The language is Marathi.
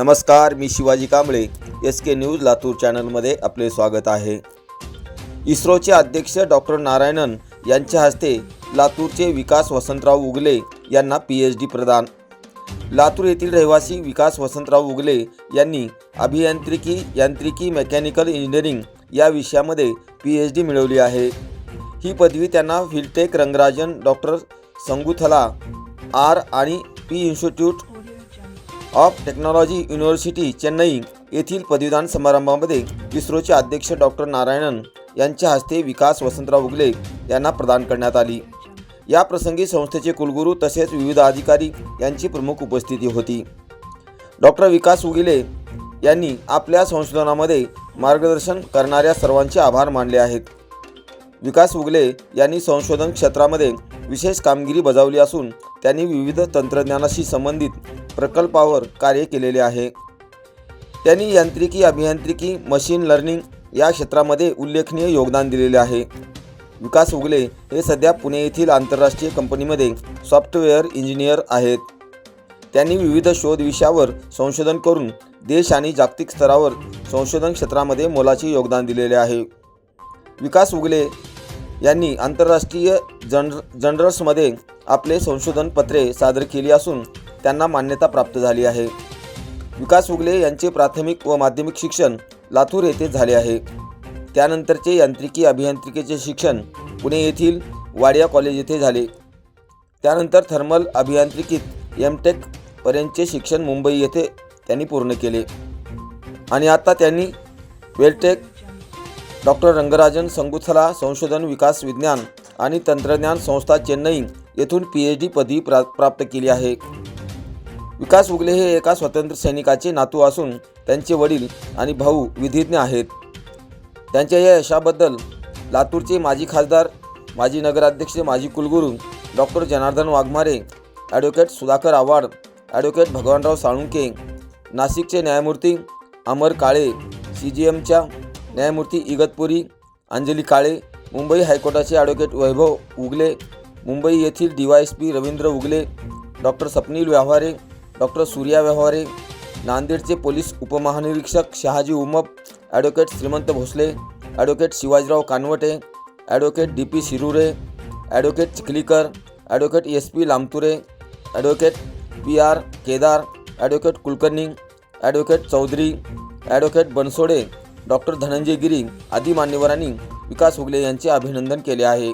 नमस्कार, मी शिवाजी कांबळे. SK न्यूज लातूर चॅनलमध्ये आपले स्वागत आहे. इस्रोचे अध्यक्ष डॉक्टर नारायणन यांच्या हस्ते लातूरचे विकास वसंतराव उगले यांना PhD प्रदान. लातूर येथील रहिवासी विकास वसंतराव उगले यांनी अभियांत्रिकी, यांत्रिकी, मेकॅनिकल इंजिनिअरिंग या विषयामध्ये PhD मिळवली आहे. ही पदवी त्यांना फिलटेक रंगराजन, डॉक्टर संगुथला R आणि P institute of technology, university Chennai येथील पदवीदान समारंभामध्ये इस्रोचे अध्यक्ष डॉक्टर नारायणन यांच्या हस्ते विकास वसंतराव उगले यांना प्रदान करण्यात आली. या प्रसंगी संस्थेचे कुलगुरू तसेच विविध अधिकारी यांची प्रमुख उपस्थिती होती. डॉक्टर विकास उगले यांनी आपल्या संशोधनामध्ये मार्गदर्शन करणाऱ्या सर्वांचे आभार मानले आहेत. विकास उगले यांनी संशोधन क्षेत्रामध्ये विशेष कामगिरी बजावली असून त्यांनी विविध तंत्रज्ञानाशी संबंधित प्रकल्पावर कार्य केलेले आहे. त्यांनी यांत्रिकी, अभियांत्रिकी, मशीन लर्निंग या क्षेत्रामध्ये उल्लेखनीय योगदान दिलेले आहे. विकास उगले हे सध्या पुणे येथील आंतरराष्ट्रीय कंपनीमध्ये सॉफ्टवेअर इंजिनियर आहेत. त्यांनी विविध शोध विषयावर संशोधन करून देश आणि जागतिक स्तरावर संशोधन क्षेत्रामध्ये मोलाचे योगदान दिलेले आहे. विकास उगले यांनी आंतरराष्ट्रीय जर्नल्समध्ये आपले संशोधन पत्रे सादर केली असून त्यांना मान्यता प्राप्त झाली आहे. विकास उगले यांचे प्राथमिक व माध्यमिक शिक्षण लातूर येथे झाले आहे. त्यानंतरचे यांत्रिकी, अभियांत्रिकीचे शिक्षण पुणे येथील वाडिया कॉलेज येथे झाले. त्यानंतर थर्मल अभियांत्रिकीत M.Tech पर्यंतचे शिक्षण मुंबई येथे त्यांनी पूर्ण केले आणि आता त्यांनी वेलटेक डॉक्टर रंगराजन संगुथला संशोधन विकास विज्ञान आणि तंत्रज्ञान संस्था चेन्नई येथून PhD पदवी प्राप्त केली आहे. विकास उगले हे एका स्वातंत्र्य सैनिकाचे नातू असून त्यांचे वडील आणि भाऊ विधिज्ञ आहेत. त्यांच्या या यशाबद्दल लातूरचे माजी खासदार, माजी नगराध्यक्ष, माजी कुलगुरू doctor Janardan Waghmare, advocate Sudhakar Awhad, advocate Bhagwanrao Salunke, नाशिकचे न्यायमूर्ती अमर काळे, CJMच्या न्यायमूर्ती इगतपुरी अंजली काळे, मुंबई हायकोर्टाचे ॲडव्होकेट वैभव उगले, मुंबई येथील DYSP Ravindra Ugale, doctor Swapnil Vyavahare, doctor Surya Vyavahare, नांदेडचे पोलीस उपमहानिरीक्षक Shahaji Umap, advocate Shrimant Bhosale, advocate Shivajirao Kanwate, advocate DP Shirure, advocate Chikhalikar, advocate SP Lamture, advocate PR Kedar, advocate Kulkarni, advocate Chaudhari, advocate Bansode, doctor Dhananjay Giri आदी मान्यवरांनी विकास उगले यांचे अभिनंदन केले आहे.